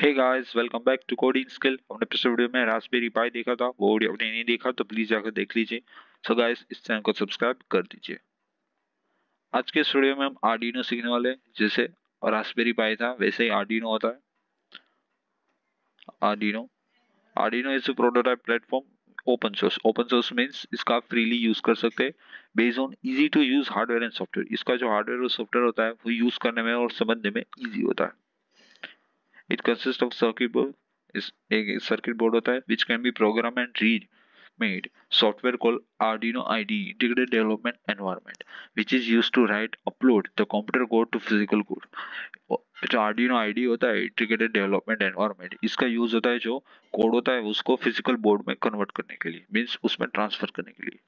Hey guys, welcome back to coding skill. हमने पिछले video में रास्पबेरी पाई देखा था। वो वीडियो आपने नहीं देखा तो प्लीज जाकर देख लीजिए। सो गाइस, इस चैनल को सब्सक्राइब कर दीजिए। आज के इस वीडियो में हम आर्डिनो सीखने वाले हैं। जैसे रास्पबेरी पाई था वैसे ही आर्डिनो होता है। Arduino Arduino is a prototype platform. Open source means इसका आप फ्रीली यूज कर सकते हैं based on easy to use hardware and software. इसका जो हार्डवेयर और सॉफ्टवेयर होता है वो यूज करने में और समझने में इजी होता है। It consist of circuit board. इस एक सर्किट बोर्ड होता है which can be program and read made software called Arduino IDE integrated development environment which is used to write upload the computer code to physical code। जो Arduino IDE होता है integrated development environment, इसका use होता है जो code होता है उसको फिजिकल बोर्ड में कन्वर्ट करने के लिए, मीन्स उसमें ट्रांसफर करने के लिए।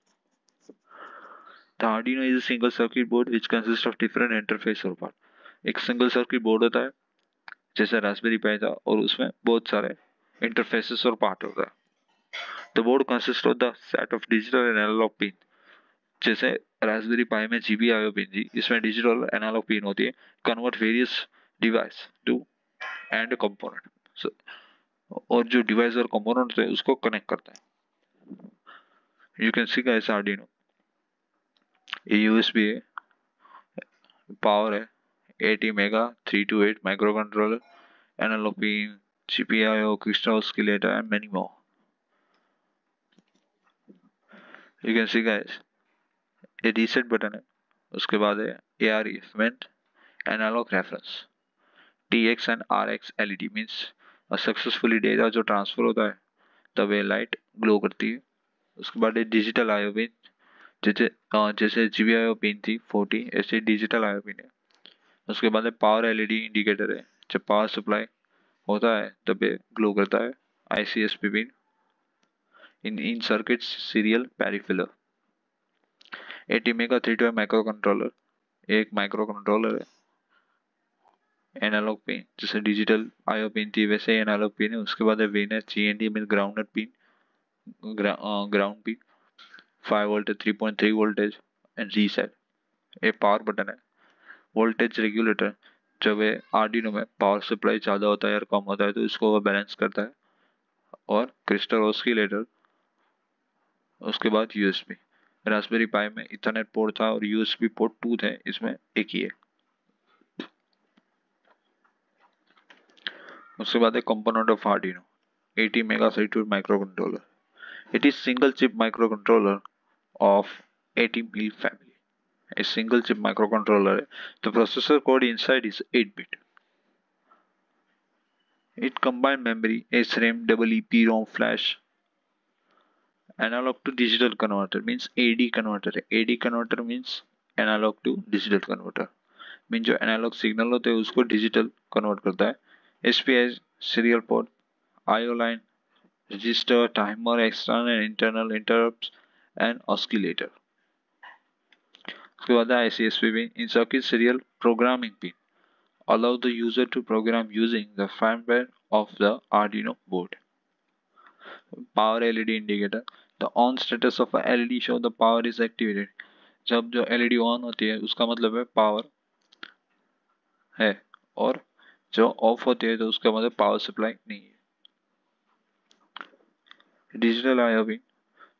The Arduino is a single circuit board which consists of different interface और part। एक सिंगल सर्किट बोर्ड होता है जैसे रास्पबेरी पाई था और उसमें बहुत सारे इंटरफेसेस और पार्ट होता है। The board consists of the set of digital and analog pin। जैसे रास्पबेरी पाई में GPIO पिन जी, इसमें डिजिटल और एनालॉग पिन होती है। Convert various device to and component, और जो डिवाइस और कंपोनेंट होते हैं उसको कनेक्ट करता है। You can see guys Arduino, ये यूएसबी है, पावर है 80 mega 328 micro controller, analogue pin, GPIO, crystal oscillator and many more. You can see guys, ये रीसेट बटन है। उसके बाद है AREF mean analogue reference. TX and RX LED means successfully data जो transfer होता है तब ये लाइट ग्लो करती है। उसके बाद डिजिटल आयो पिन, जैसे GPIO पिन थी 40, ऐसे डिजिटल आयो पिन है। उसके बाद पावर LED इंडिकेटर है, जब पावर सप्लाई होता है तब ये ग्लो करता है। ICSP pin in circuits serial peripheral. 80 mega 32 micro controller, एक माइक्रो कंट्रोलर है। एनालॉग पिन जैसे डिजिटल आयो पिन थी वैसे ही एनालॉग पिन है। उसके बाद है वीनर GND mean grounded pin, ground pin 5 volt 3.3 voltage and reset. ये पावर बटन है। वोल्टेज रेगुलेटर, जब ये आर्डिनो में पावर सप्लाई ज़्यादा होता है और कम होता है तो इसको वो बैलेंस करता है। और क्रिस्टल ऑसिलेटर। उसके बाद USB। रास्पबेरी पाई में इथरनेट पोर्ट था और USB पोर्ट 2 थे, इसमें एक ही है। उसके बाद है component of Arduino. 80 mega 32 micro controller. It is single chip microcontroller of 80 mil family. A single chip microcontroller. The processor code inside is 8-bit. It combines memory, SRAM, EEPROM, flash, analog to digital converter means AD converter. AD converter means analog to digital converter. Means जो analog signal होते हैं उसको digital convert करता है। SPI serial port, IO line, register, timer, external and internal interrupts and oscillator। उसके बाद है ICSP pin, in circuit serial programming pin allow the user to program using the firmware of the Arduino board। Power LED indicator, the on status of a LED show the power is activated। जब जो LED on होती है उसका मतलब है power है, और जो ऑफ होती है तो उसका मतलब पावर सप्लाई नहीं है। Digital IO pin,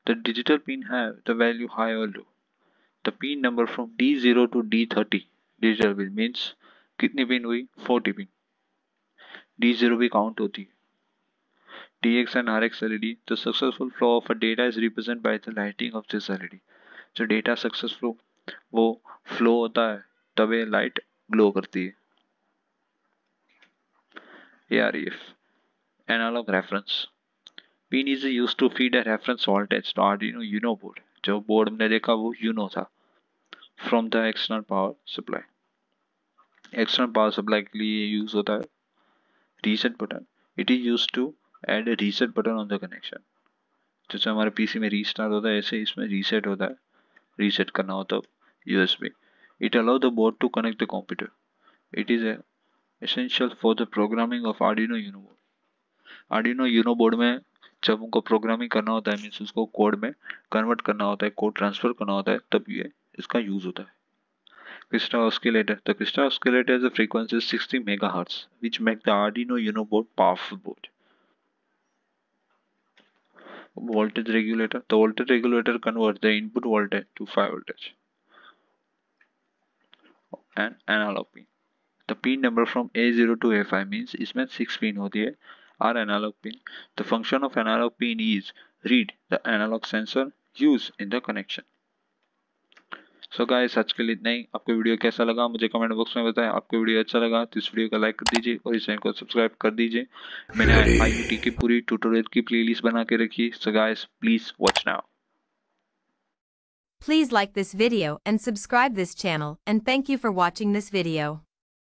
the digital pin have the value high or low। The pin number from D0 to D30 digital pin means कितनी पिन हुई 40 पिन। D0 भी काउंट होती है। TX and RX LED, the successful flow of a data is represented by the lighting of this LED। जो data successful वो flow होता है तब ये लाइट ग्लो करती है। AREF analogue reference pin is used to feed a reference voltage to Arduino Uno board. जो board हमने देखा वो यूनो था। From the external power supply, external power supply के लिए यूज होता है। Reset button, it is use to add a reset button on the connection. जैसे हमारे पीसी में रीस्टार्ट होता है ऐसे इसमें रीसेट होता है, रीसेट करना होता है। USB, it allow the board to connect the computer. It is essential for the programming of Arduino Uno board. Arduino Uno board में जब उनको प्रोग्रामिंग करना होता है मीन्स उसको कोड में कन्वर्ट करना होता है, कोड ट्रांसफर करना होता है, तब ये इसका यूज होता है। Crystal oscillator. The crystal oscillator has a frequency of 60 megahertz, which make the Arduino Uno board powerful board. Voltage regulator. The voltage regulator converts the input voltage to 5 voltage. And analog pin. The pin number from A0 to A5 means इसमें 6 pin होती है are analog pin. The function of analog pin is read the analog sensor use in the connection. So guys आज के लिए इतना ही। आपको video कैसा लगा मुझे कमेंट बॉक्स में बताएं। आपको वीडियो अच्छा लगा तो इस वीडियो को लाइक कर दीजिए और इस चैनल को सब्सक्राइब कर दीजिए। मैंने आईओटी की पूरी ट्यूटोरियल की प्लेलिस्ट बना के रखी। So guys please watch now. Please like this video and subscribe this channel, and thank you for watching this video.